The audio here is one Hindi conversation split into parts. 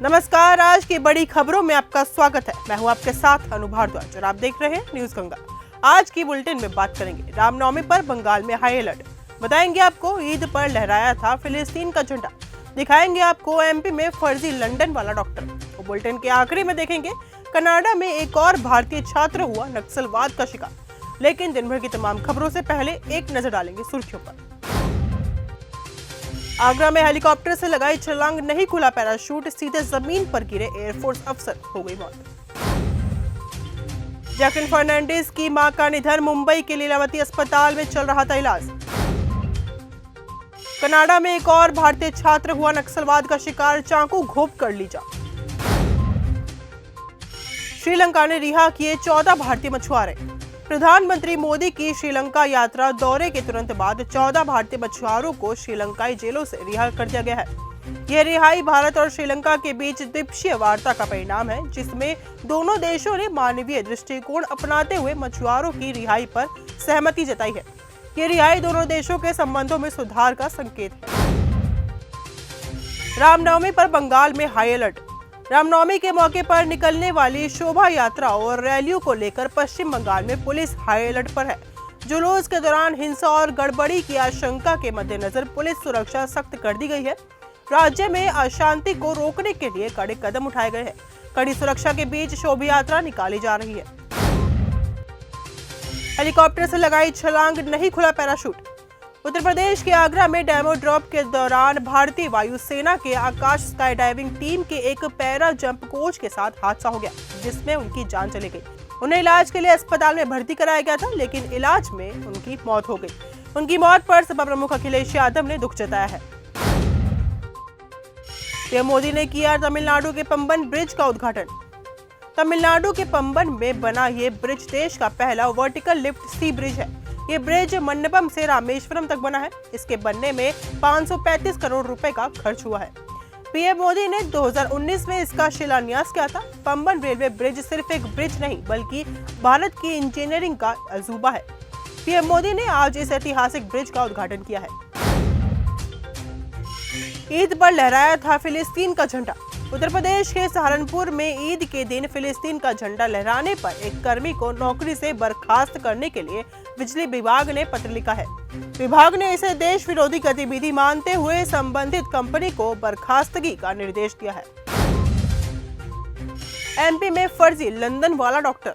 नमस्कार, आज की बड़ी खबरों में आपका स्वागत है। मैं हूं आपके साथ अनु भारद्वाज और आप देख रहे हैं न्यूज गंगा। आज की बुलेटिन में बात करेंगे रामनवमी पर बंगाल में हाई अलर्ट, बताएंगे आपको ईद पर लहराया था फिलिस्तीन का झंडा, दिखाएंगे आपको एमपी में फर्जी लंदन वाला डॉक्टर। और बुलेटिन के आखिरी में देखेंगे कनाडा में एक और भारतीय छात्र हुआ नक्सलवाद का शिकार। लेकिन दिन भर की तमाम खबरों से पहले एक नजर डालेंगे सुर्खियों पर। आगरा में हेलीकॉप्टर से लगाई छलांग, नहीं खुला पैराशूट, सीधे जमीन पर गिरे एयरफोर्स अफसर, हो गई मौत। जैकलिन फर्नांडिस की मां का निधन, मुंबई के लीलावती अस्पताल में चल रहा था इलाज। कनाडा में एक और भारतीय छात्र हुआ नक्सलवाद का शिकार, चाकू घोंप कर ली जान। श्रीलंका ने रिहा किए 14 भारतीय मछुआरे। प्रधानमंत्री मोदी की श्रीलंका यात्रा दौरे के तुरंत बाद 14 भारतीय मछुआरों को श्रीलंकाई जेलों से रिहा कर दिया गया है। यह रिहाई भारत और श्रीलंका के बीच द्विपक्षीय वार्ता का परिणाम है, जिसमें दोनों देशों ने मानवीय दृष्टिकोण अपनाते हुए मछुआरों की रिहाई पर सहमति जताई है। ये रिहाई दोनों देशों के संबंधों में सुधार का संकेत है। रामनवमी पर बंगाल में हाई अलर्ट। रामनवमी के मौके पर निकलने वाली शोभा यात्रा और रैलियों को लेकर पश्चिम बंगाल में पुलिस हाई अलर्ट पर है। जुलूस के दौरान हिंसा और गड़बड़ी की आशंका के मद्देनजर पुलिस सुरक्षा सख्त कर दी गई है। राज्य में अशांति को रोकने के लिए कड़े कदम उठाए गए हैं। कड़ी सुरक्षा के बीच शोभा यात्रा निकाली जा रही है। हेलीकॉप्टर से लगाई छलांग, नहीं खुला पैराशूट। उत्तर प्रदेश के आगरा में डेमो ड्रॉप के दौरान भारतीय वायुसेना के आकाश स्काई डाइविंग टीम के एक पैरा जंप कोच के साथ हादसा हो गया, जिसमें उनकी जान चली गई। उन्हें इलाज के लिए अस्पताल में भर्ती कराया गया था, लेकिन इलाज में उनकी मौत हो गई। उनकी मौत पर सपा प्रमुख अखिलेश यादव ने दुख जताया है। पीएम मोदी ने किया तमिलनाडु के पंबन ब्रिज का उद्घाटन। तमिलनाडु के पंबन में बना ये ब्रिज देश का पहला वर्टिकल लिफ्ट सी ब्रिज है। ये ब्रिज मन्नपम से रामेश्वरम तक बना है। इसके बनने में 535 करोड़ रुपए का खर्च हुआ है। पीएम मोदी ने 2019 में इसका शिलान्यास किया था। पंबन रेलवे ब्रिज सिर्फ एक ब्रिज नहीं, बल्कि भारत की इंजीनियरिंग का अजूबा है। पीएम मोदी ने आज इस ऐतिहासिक ब्रिज का उद्घाटन किया है। ईद पर लहराया था फिलिस्तीन का झंडा। उत्तर प्रदेश के सहारनपुर में ईद के दिन फिलिस्तीन का झंडा लहराने पर एक कर्मी को नौकरी से बर्खास्त करने के लिए बिजली विभाग ने पत्र लिखा है। विभाग ने इसे देश विरोधी गतिविधि मानते हुए संबंधित कंपनी को बर्खास्तगी का निर्देश दिया है। एमपी में फर्जी लंदन वाला डॉक्टर।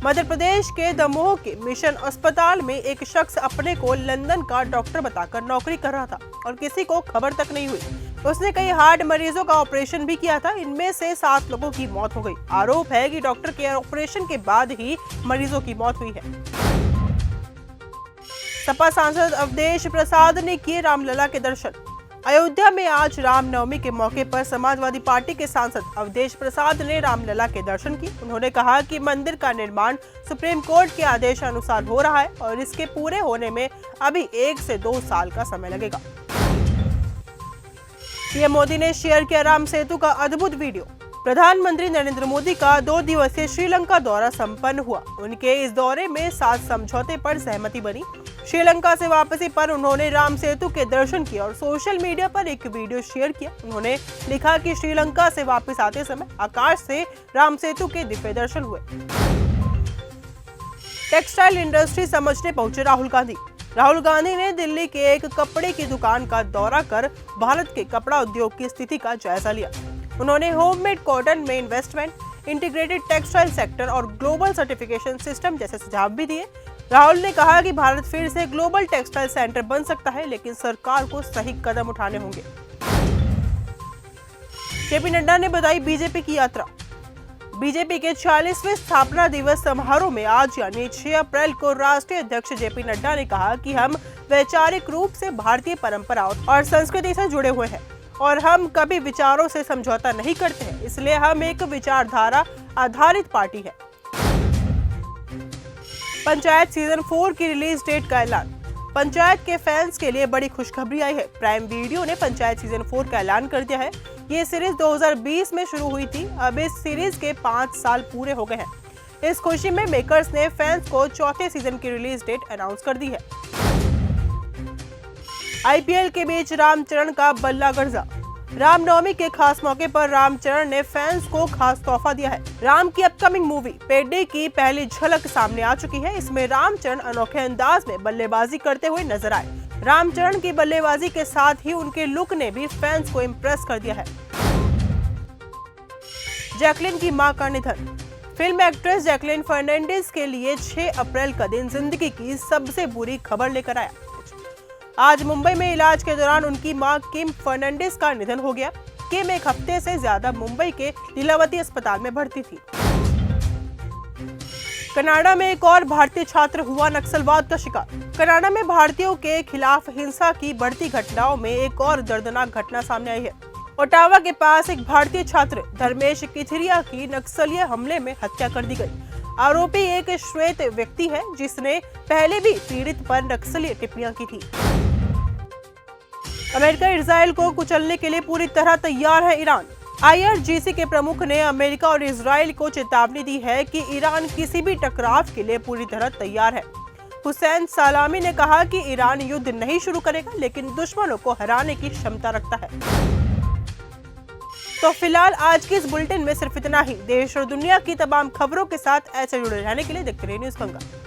मध्य प्रदेश के दमोह के मिशन अस्पताल में एक शख्स अपने को लंदन का डॉक्टर बताकर नौकरी कर रहा था और किसी को खबर तक नहीं हुई। उसने कई हार्ट मरीजों का ऑपरेशन भी किया था। इनमें से 7 लोगों की मौत हो गई। आरोप है कि डॉक्टर के ऑपरेशन के बाद ही मरीजों की मौत हुई है। सपा सांसद अवधेश प्रसाद ने किए रामलला के दर्शन। अयोध्या में आज रामनवमी के मौके पर समाजवादी पार्टी के सांसद अवधेश प्रसाद ने रामलला के दर्शन किए। उन्होंने कहा कि मंदिर का निर्माण सुप्रीम कोर्ट के आदेश अनुसार हो रहा है और इसके पूरे होने में अभी 1 से 2 साल का समय लगेगा। पीएम मोदी ने शेयर किया राम सेतु का अद्भुत वीडियो। प्रधानमंत्री नरेंद्र मोदी का 2 दिवसीय श्रीलंका दौरा संपन्न हुआ। उनके इस दौरे में 7 समझौते पर सहमति बनी। श्रीलंका से वापसी पर उन्होंने राम सेतु के दर्शन किए और सोशल मीडिया पर एक वीडियो शेयर किया। उन्होंने लिखा कि श्रीलंका से वापस आते समय आकाश से राम सेतु के दिव्य दर्शन हुए। टेक्सटाइल इंडस्ट्री समझने पहुंचे राहुल गांधी। राहुल गांधी ने दिल्ली के एक कपड़े की दुकान का दौरा कर भारत के कपड़ा उद्योग की स्थिति का जायजा लिया। उन्होंने होममेड कॉटन में इन्वेस्टमेंट, इंटीग्रेटेड टेक्सटाइल सेक्टर और ग्लोबल सर्टिफिकेशन सिस्टम जैसे सुझाव भी दिए। राहुल ने कहा कि भारत फिर से ग्लोबल टेक्सटाइल सेंटर बन सकता है, लेकिन सरकार को सही कदम उठाने होंगे। जेपी नड्डा ने बताई बीजेपी की यात्रा। बीजेपी के 40वें स्थापना दिवस समारोह में आज यानी 6 अप्रैल को राष्ट्रीय अध्यक्ष जेपी नड्डा ने कहा कि हम वैचारिक रूप से भारतीय परंपरा और संस्कृति से जुड़े हुए हैं और हम कभी विचारों से समझौता नहीं करते हैं, इसलिए हम एक विचारधारा आधारित पार्टी है। पंचायत सीजन 4 की रिलीज डेट का ऐलान। पंचायत के फैंस के लिए बड़ी खुशखबरी आई है। प्राइम वीडियो ने पंचायत सीजन 4 का ऐलान कर दिया है। ये सीरीज 2020 में शुरू हुई थी। अब इस सीरीज के 5 साल पूरे हो गए हैं। इस खुशी में मेकर्स ने फैंस को 4थे सीजन की रिलीज डेट अनाउंस कर दी है। आईपीएल के बीच रामचरण का बल्ला गर्जा। रामनवमी के खास मौके पर रामचरण ने फैंस को खास तोहफा दिया है। राम की अपकमिंग मूवी पेड्डे की पहली झलक सामने आ चुकी है। इसमें रामचरण अनोखे अंदाज में बल्लेबाजी करते हुए नजर आए। रामचरण की बल्लेबाजी के साथ ही उनके लुक ने भी फैंस को इम्प्रेस कर दिया है। जैकलीन की मां का निधन। फिल्म एक्ट्रेस जैकलीन फर्नांडिस के लिए 6 अप्रैल का दिन जिंदगी की सबसे बुरी खबर लेकर आया। आज मुंबई में इलाज के दौरान उनकी मां किम फर्नांडिस का निधन हो गया। किम एक हफ्ते से ज्यादा मुंबई के लीलावती अस्पताल में भर्ती थी। कनाडा में एक और भारतीय छात्र हुआ नक्सलवाद का शिकार। कनाडा में भारतीयों के खिलाफ हिंसा की बढ़ती घटनाओं में एक और दर्दनाक घटना सामने आई है। ओटावा के पास एक भारतीय छात्र धर्मेश किथिरिया की नक्सलीय हमले में हत्या कर दी गई। आरोपी एक श्वेत व्यक्ति है जिसने पहले भी पीड़ित पर नक्सली टिप्पणियां की थी। अमेरिका इजराइल को कुचलने के लिए पूरी तरह तैयार है। ईरान IRGC के प्रमुख ने अमेरिका और इजराइल को चेतावनी दी है कि ईरान किसी भी टकराव के लिए पूरी तरह तैयार है। हुसैन सलामी ने कहा कि ईरान युद्ध नहीं शुरू करेगा, लेकिन दुश्मनों को हराने की क्षमता रखता है। तो फिलहाल आज की इस बुलेटिन में सिर्फ इतना ही। देश और दुनिया की तमाम खबरों के साथ ऐसे जुड़े रहने के लिए देखते रहिए न्यूज़ गंगा।